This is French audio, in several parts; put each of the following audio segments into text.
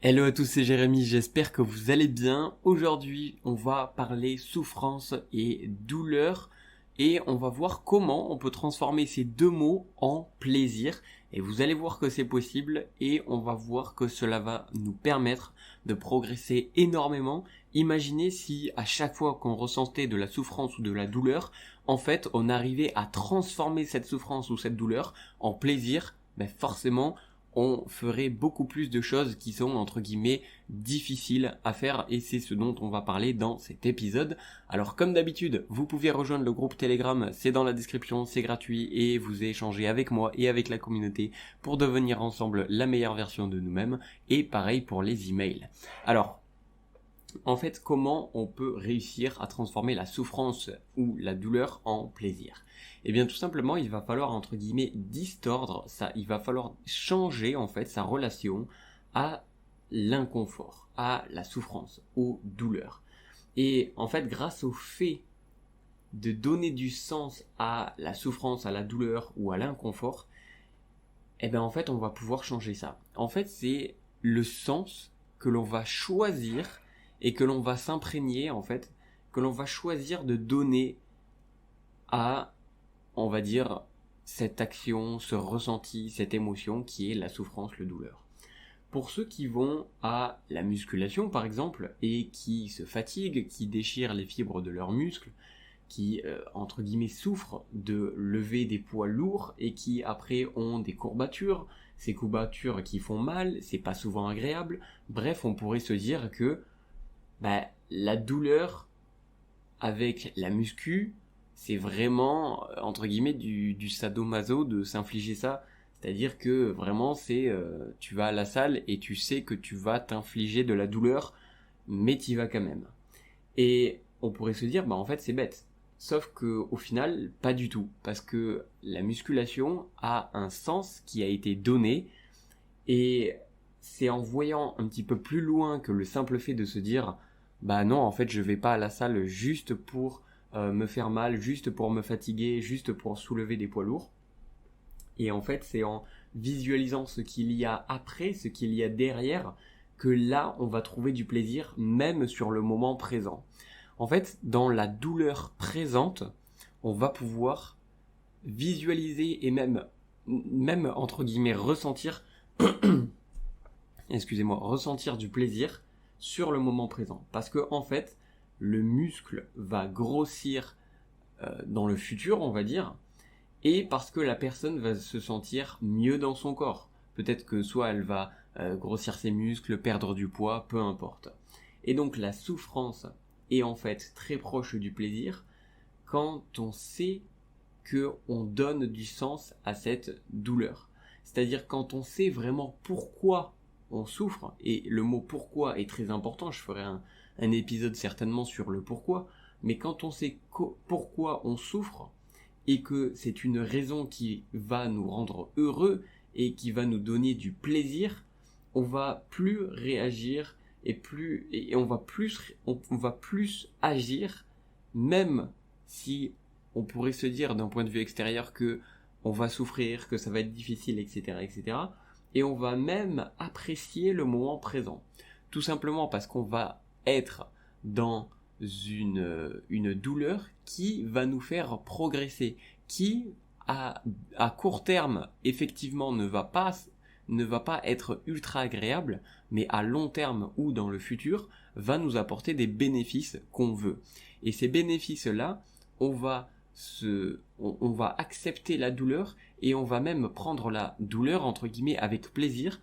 Hello à tous, c'est Jérémy, j'espère que vous allez bien. Aujourd'hui, on va parler souffrance et douleur et on va voir comment on peut transformer ces deux mots en plaisir. Et vous allez voir que c'est possible et on va voir que cela va nous permettre de progresser énormément. Imaginez si à chaque fois qu'on ressentait de la souffrance ou de la douleur, en fait, on arrivait à transformer cette souffrance ou cette douleur en plaisir, forcément, on ferait beaucoup plus de choses qui sont entre guillemets difficiles à faire et c'est ce dont on va parler dans cet épisode. Alors comme d'habitude, vous pouvez rejoindre le groupe Telegram, c'est dans la description, c'est gratuit et vous échangez avec moi et avec la communauté pour devenir ensemble la meilleure version de nous-mêmes et pareil pour les emails. Alors, en fait, comment on peut réussir à transformer la souffrance ou la douleur en plaisir? Eh bien, tout simplement, il va falloir, entre guillemets, distordre ça, il va falloir changer, en fait, sa relation à l'inconfort, à la souffrance, aux douleurs. Et, en fait, grâce au fait de donner du sens à la souffrance, à la douleur ou à l'inconfort, eh bien, en fait, on va pouvoir changer ça. En fait, c'est le sens que l'on va choisir et que l'on va s'imprégner, en fait, que l'on va choisir de donner à, on va dire, cette action, ce ressenti, cette émotion qui est la souffrance, le douleur. Pour ceux qui vont à la musculation, par exemple, et qui se fatiguent, qui déchirent les fibres de leurs muscles, qui, entre guillemets, souffrent de lever des poids lourds et qui, après, ont des courbatures, ces courbatures qui font mal, c'est pas souvent agréable. Bref, on pourrait se dire que la douleur avec la muscu, c'est vraiment, entre guillemets, du sadomaso de s'infliger ça. C'est-à-dire que vraiment, tu vas à la salle et tu sais que tu vas t'infliger de la douleur, mais t'y vas quand même. Et on pourrait se dire, en fait, c'est bête. Sauf que au final, pas du tout. Parce que la musculation a un sens qui a été donné et c'est en voyant un petit peu plus loin que le simple fait de se dire non, en fait je vais pas à la salle juste pour me faire mal, juste pour me fatiguer, juste pour soulever des poids lourds. Et en fait c'est en visualisant ce qu'il y a après, ce qu'il y a derrière, que là on va trouver du plaisir même sur le moment présent. En fait, dans la douleur présente, on va pouvoir visualiser et même entre guillemets ressentir ressentir du plaisir sur le moment présent. Parce que en fait, le muscle va grossir dans le futur, on va dire, et parce que la personne va se sentir mieux dans son corps. Peut-être que soit elle va grossir ses muscles, perdre du poids, peu importe. Et donc la souffrance est en fait très proche du plaisir quand on sait que on donne du sens à cette douleur. C'est-à-dire quand on sait vraiment pourquoi on souffre, et le mot pourquoi est très important, je ferai un épisode certainement sur le pourquoi, mais quand on sait pourquoi on souffre, et que c'est une raison qui va nous rendre heureux, et qui va nous donner du plaisir, on va plus réagir, et on va plus agir, même si on pourrait se dire d'un point de vue extérieur que on va souffrir, que ça va être difficile, etc., etc., et on va même apprécier le moment présent. Tout simplement parce qu'on va être dans une douleur qui va nous faire progresser, qui à court terme effectivement ne va pas être ultra agréable, mais à long terme ou dans le futur va nous apporter des bénéfices qu'on veut. Et ces bénéfices-là, on va accepter la douleur et on va même prendre la douleur entre guillemets avec plaisir,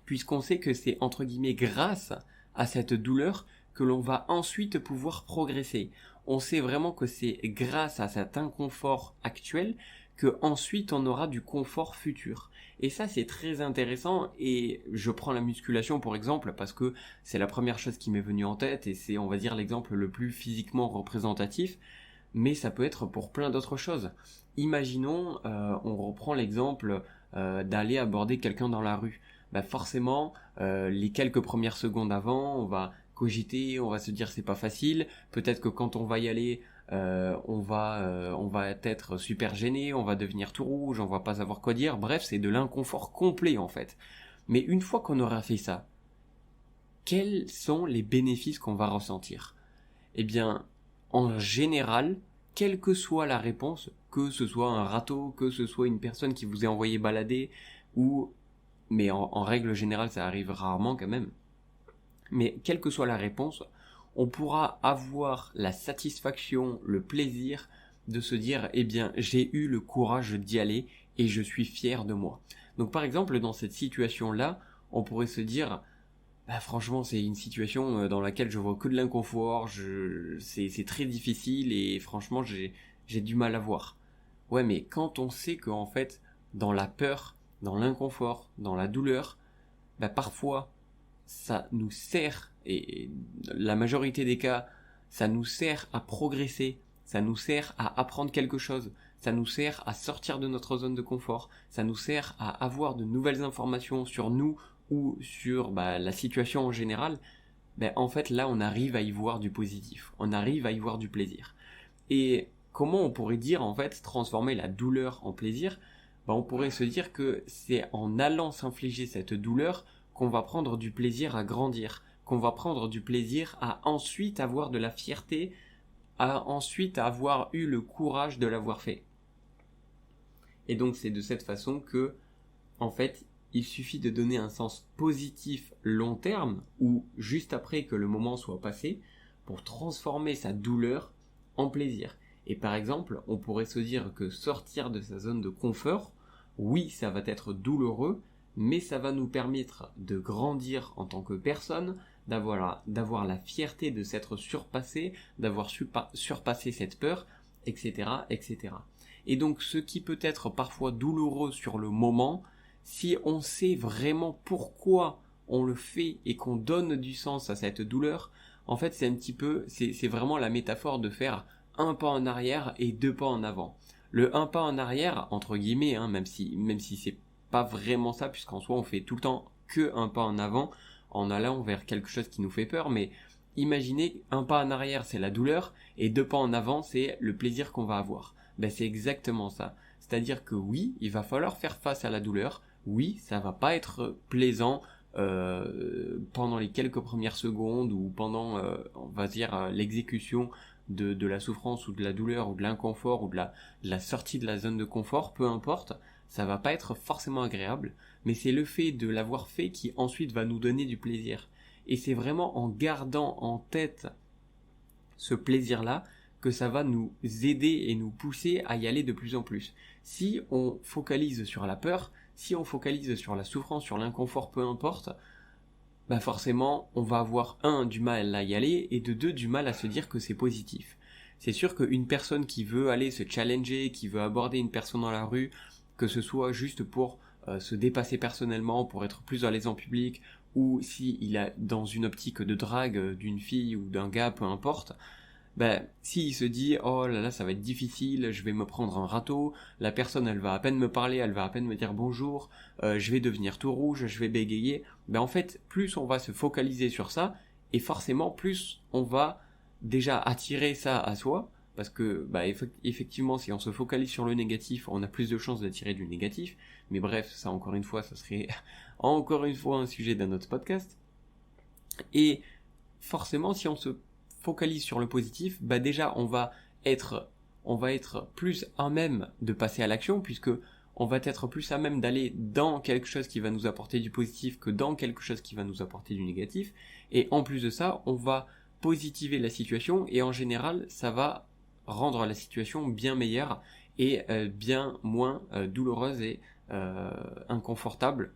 puisqu'on sait que c'est entre guillemets grâce à cette douleur que l'on va ensuite pouvoir progresser. On sait vraiment que c'est grâce à cet inconfort actuel que ensuite on aura du confort futur. Et ça c'est très intéressant, et je prends la musculation pour exemple parce que c'est la première chose qui m'est venue en tête et c'est, on va dire, l'exemple le plus physiquement représentatif. Mais ça peut être pour plein d'autres choses. Imaginons, on reprend l'exemple d'aller aborder quelqu'un dans la rue. Forcément, les quelques premières secondes avant, on va cogiter, on va se dire c'est pas facile. Peut-être que quand on va y aller, on va être super gêné, on va devenir tout rouge, on va pas savoir quoi dire. Bref, c'est de l'inconfort complet en fait. Mais une fois qu'on aura fait ça, quels sont les bénéfices qu'on va ressentir? Eh bien, en général, quelle que soit la réponse, que ce soit un râteau, que ce soit une personne qui vous est envoyée balader, mais en règle générale, ça arrive rarement quand même. Mais quelle que soit la réponse, on pourra avoir la satisfaction, le plaisir de se dire, eh bien, j'ai eu le courage d'y aller et je suis fier de moi. Donc par exemple, dans cette situation-là, on pourrait se dire, bah, franchement, c'est une situation dans laquelle je vois que de l'inconfort, c'est très difficile et franchement, j'ai du mal à voir. Ouais, mais quand on sait qu'en fait, dans la peur, dans l'inconfort, dans la douleur, bah, parfois, ça nous sert, et la majorité des cas, ça nous sert à progresser, ça nous sert à apprendre quelque chose, ça nous sert à sortir de notre zone de confort, ça nous sert à avoir de nouvelles informations sur nous ou sur la situation en général. En fait là on arrive à y voir du positif, on arrive à y voir du plaisir. Et comment on pourrait dire en fait transformer la douleur en plaisir? On pourrait se dire que c'est en allant s'infliger cette douleur qu'on va prendre du plaisir à grandir, qu'on va prendre du plaisir à ensuite avoir de la fierté, à ensuite avoir eu le courage de l'avoir fait. Et donc c'est de cette façon que, en fait, il suffit de donner un sens positif long terme, ou juste après que le moment soit passé, pour transformer sa douleur en plaisir. Et par exemple, on pourrait se dire que sortir de sa zone de confort, oui, ça va être douloureux, mais ça va nous permettre de grandir en tant que personne, d'avoir la fierté de s'être surpassé, d'avoir surpassé cette peur, etc., etc. Et donc, ce qui peut être parfois douloureux sur le moment, si on sait vraiment pourquoi on le fait et qu'on donne du sens à cette douleur, en fait, c'est vraiment la métaphore de faire un pas en arrière et deux pas en avant. Le un pas en arrière, entre guillemets, même si c'est pas vraiment ça, puisqu'en soi on fait tout le temps que un pas en avant en allant vers quelque chose qui nous fait peur, mais imaginez un pas en arrière c'est la douleur et deux pas en avant c'est le plaisir qu'on va avoir. C'est exactement ça. C'est-à-dire que oui, il va falloir faire face à la douleur, oui, ça va pas être plaisant pendant les quelques premières secondes ou pendant, on va dire, l'exécution de la souffrance ou de la douleur ou de l'inconfort ou de la sortie de la zone de confort, peu importe, ça va pas être forcément agréable, mais c'est le fait de l'avoir fait qui ensuite va nous donner du plaisir. Et c'est vraiment en gardant en tête ce plaisir-là que ça va nous aider et nous pousser à y aller de plus en plus. Si on focalise sur la peur, si on focalise sur la souffrance, sur l'inconfort, peu importe, forcément, on va avoir du mal à y aller et deux, du mal à se dire que c'est positif. C'est sûr qu'une personne qui veut aller se challenger, qui veut aborder une personne dans la rue, que ce soit juste pour se dépasser personnellement, pour être plus à l'aise en public, ou s'il est dans une optique de drague d'une fille ou d'un gars, peu importe, s'il se dit oh là là ça va être difficile, je vais me prendre un râteau, la personne elle va à peine me parler, elle va à peine me dire bonjour, je vais devenir tout rouge, je vais bégayer, en fait plus on va se focaliser sur ça et forcément plus on va déjà attirer ça à soi parce que effectivement si on se focalise sur le négatif on a plus de chances d'attirer du négatif, mais bref ça encore une fois ça serait encore une fois un sujet d'un autre podcast. Et forcément si on se focalise sur le positif, déjà on va être plus à même de passer à l'action puisque on va être plus à même d'aller dans quelque chose qui va nous apporter du positif que dans quelque chose qui va nous apporter du négatif, et en plus de ça on va positiver la situation et en général ça va rendre la situation bien meilleure et bien moins douloureuse et inconfortable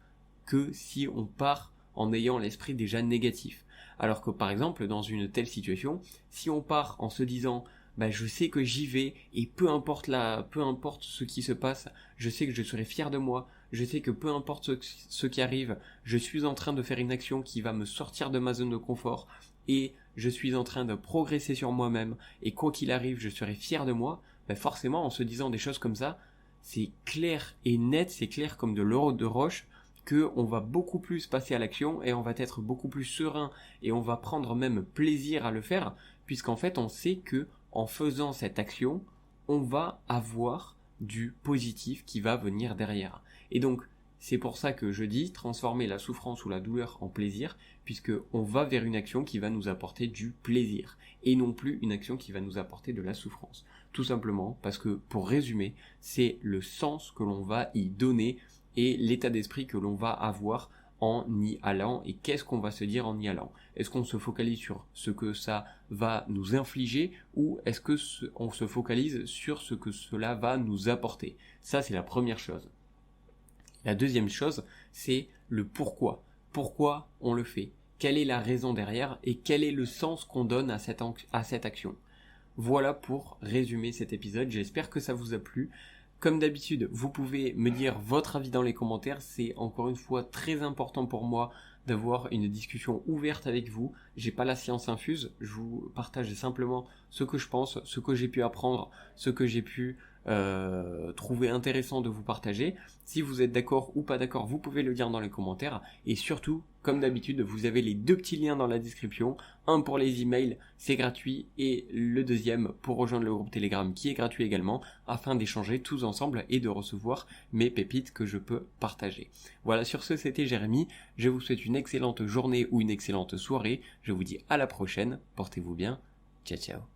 que si on part en ayant l'esprit déjà négatif. Alors que par exemple dans une telle situation, si on part en se disant je sais que j'y vais et peu importe ce qui se passe, je sais que je serai fier de moi, je sais que peu importe ce qui arrive, je suis en train de faire une action qui va me sortir de ma zone de confort et je suis en train de progresser sur moi-même et quoi qu'il arrive je serai fier de moi, forcément en se disant des choses comme ça, c'est clair et net, c'est clair comme de l'eau de roche qu'on va beaucoup plus passer à l'action et on va être beaucoup plus serein et on va prendre même plaisir à le faire puisqu'en fait on sait que en faisant cette action on va avoir du positif qui va venir derrière. Et donc C'est pour ça que je dis transformer la souffrance ou la douleur en plaisir, puisque on va vers une action qui va nous apporter du plaisir, et non plus une action qui va nous apporter de la souffrance. Tout simplement parce que, pour résumer, c'est le sens que l'on va y donner et l'état d'esprit que l'on va avoir en y allant, et qu'est-ce qu'on va se dire en y allant. Est-ce qu'on se focalise sur ce que ça va nous infliger, ou est-ce que on se focalise sur ce que cela va nous apporter? Ça, c'est la première chose. La deuxième chose, c'est le pourquoi. Pourquoi on le fait? Quelle est la raison derrière et quel est le sens qu'on donne à cette action? Voilà pour résumer cet épisode, j'espère que ça vous a plu. Comme d'habitude, vous pouvez me dire votre avis dans les commentaires, c'est encore une fois très important pour moi d'avoir une discussion ouverte avec vous. J'ai pas la science infuse, je vous partage simplement ce que je pense, ce que j'ai pu apprendre, ce que j'ai pu trouver intéressant de vous partager. Si vous êtes d'accord ou pas d'accord, vous pouvez le dire dans les commentaires, et surtout, comme d'habitude, vous avez les deux petits liens dans la description, un pour les emails, c'est gratuit, et le deuxième pour rejoindre le groupe Telegram qui est gratuit également, afin d'échanger tous ensemble et de recevoir mes pépites que je peux partager. Voilà, sur ce, c'était Jérémy, je vous souhaite une excellente journée ou une excellente soirée, je vous dis à la prochaine, portez-vous bien, ciao ciao.